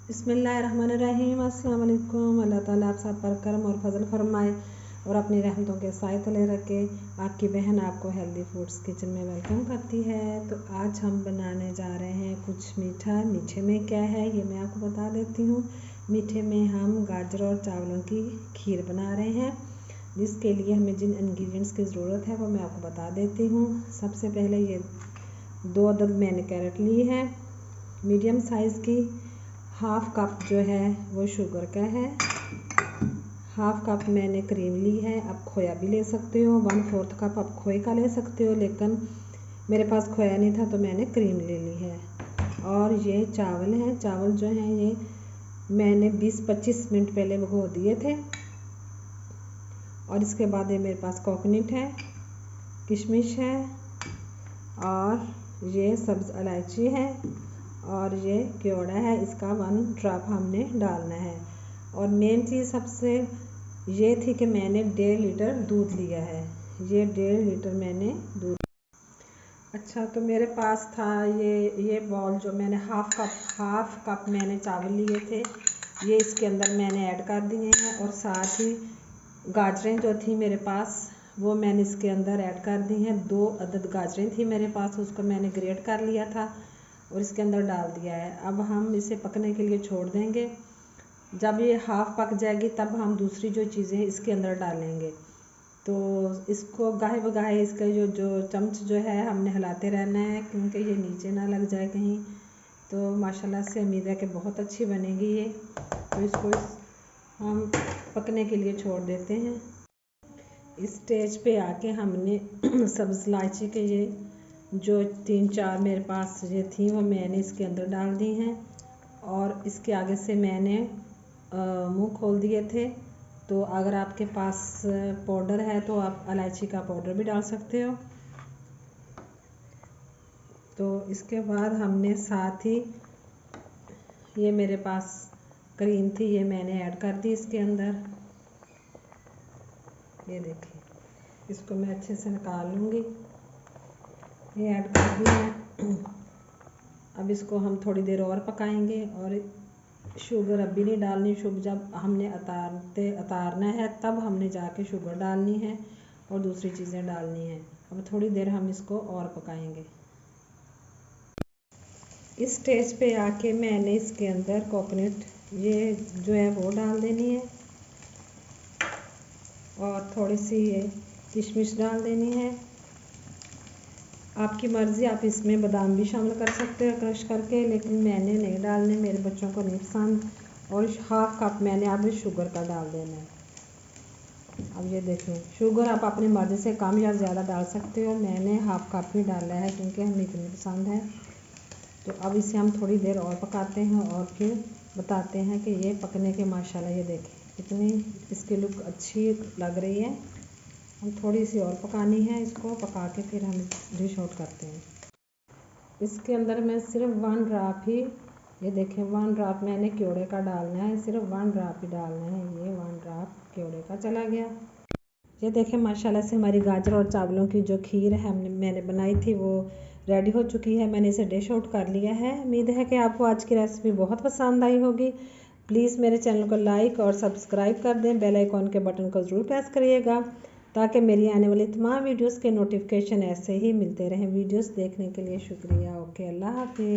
बिस्मिल्लाहिर्रहमानिर्रहीम। अस्सलाम वालेकुम। अल्लाह ताला आप सब पर करम और फजल फरमाए और अपनी रहमतों के साए तले रखे। आपकी बहन आपको हेल्दी फूड्स किचन में वेलकम करती है। तो आज हम बनाने जा रहे हैं कुछ मीठा। मीठे में क्या है ये मैं आपको बता देती हूँ। मीठे में हम गाजर और चावलों की खीर बना रहे हैं, जिसके लिए हमें जिन इंग्रेडिएंट्स की ज़रूरत है वो मैं आपको बता देती हूँ। सबसे पहले ये 2 अदद मैंने कैरेट ली है मीडियम साइज़ की। हाफ़ कप जो है वो शुगर का है। हाफ़ कप मैंने क्रीम ली है। आप खोया भी ले सकते हो। 1/4 कप आप खोए का ले सकते हो, लेकिन मेरे पास खोया नहीं था तो मैंने क्रीम ले ली है। और ये चावल हैं। चावल जो हैं ये मैंने 20-25 मिनट पहले भिगो दिए थे। और इसके बाद ये मेरे पास कोकोनट है, किशमिश है और ये सब्ज़ इलायची है और ये केवड़ा है। इसका 1 ड्रॉप हमने डालना है। और मेन चीज़ सबसे ये थी कि मैंने 1.5 लीटर दूध लिया है। ये 1.5 लीटर मैंने दूध। अच्छा, तो मेरे पास था ये बॉल जो मैंने हाफ़ कप मैंने चावल लिए थे, ये इसके अंदर मैंने ऐड कर दिए हैं। और साथ ही गाजरें जो थी मेरे पास वो मैंने इसके अंदर ऐड कर दी हैं। 2 अदद गाजरें थी मेरे पास, उसको मैंने ग्रेट कर लिया था और इसके अंदर डाल दिया है। अब हम इसे पकने के लिए छोड़ देंगे। जब ये हाफ़ पक जाएगी तब हम दूसरी जो चीज़ें इसके अंदर डालेंगे। तो इसको गाहे बगाहे इसका जो चम्मच जो है हमने हिलाते रहना है, क्योंकि ये नीचे ना लग जाए कहीं। तो माशाल्लाह से उम्मीद है कि बहुत अच्छी बनेगी ये। तो इसको हम पकने के लिए छोड़ देते हैं। इस स्टेज पे आके हमने सब्ज़ इलायची के ये जो 3-4 मेरे पास ये थी वो मैंने इसके अंदर डाल दी हैं। और इसके आगे से मैंने मुंह खोल दिए थे। तो अगर आपके पास पाउडर है तो आप इलायची का पाउडर भी डाल सकते हो। तो इसके बाद हमने साथ ही ये मेरे पास क्रीम थी, ये मैंने ऐड कर दी इसके अंदर। ये देखिए, इसको मैं अच्छे से निकाल लूँगी। ये ऐड कर दी है। अब इसको हम थोड़ी देर और पकाएंगे। और शुगर अभी नहीं डालनी। शुगर जब हमने उतारना है तब हमने जाके शुगर डालनी है और दूसरी चीज़ें डालनी है। अब थोड़ी देर हम इसको और पकाएंगे। इस स्टेज पे आके मैंने इसके अंदर कोकोनट ये जो है वो डाल देनी है और थोड़ी सी ये किशमिश डाल देनी है। आपकी मर्ज़ी, आप इसमें बादाम भी शामिल कर सकते हो क्रश करके, लेकिन मैंने नहीं डालने, मेरे बच्चों को नहीं पसंद। और हाफ़ कप मैंने अब शुगर का डाल देना है। अब ये देखें, शुगर आप अपनी मर्ज़ी से कम या ज़्यादा डाल सकते हो। मैंने हाफ़ कप ही डाला है क्योंकि हमें इतनी पसंद है। तो अब इसे हम थोड़ी देर और पकाते हैं और फिर बताते हैं कि ये पकने के माशाल्लाह ये देखें कितनी इसकी लुक अच्छी लग रही है। हम थोड़ी सी और पकानी है, इसको पका के फिर हम डिश आउट करते हैं। इसके अंदर मैं सिर्फ 1 ड्रॉप ही, ये देखें 1 ड्रॉप मैंने केवड़े का डालना है, सिर्फ 1 ड्रॉप ही डालना है। ये 1 ड्रॉप केवड़े का चला गया। ये देखें माशाल्लाह से हमारी गाजर और चावलों की जो खीर है मैंने बनाई थी वो रेडी हो चुकी है। मैंने इसे डिश आउट कर लिया है। उम्मीद है कि आपको आज की रेसिपी बहुत पसंद आई होगी। प्लीज़ मेरे चैनल को लाइक और सब्सक्राइब कर दें। बेल आइकॉन के बटन को ज़रूर प्रेस करिएगा ताकि मेरी आने वाली तमाम वीडियोस के नोटिफिकेशन ऐसे ही मिलते रहें। वीडियोस देखने के लिए शुक्रिया। ओके, अल्लाह हाफिज़।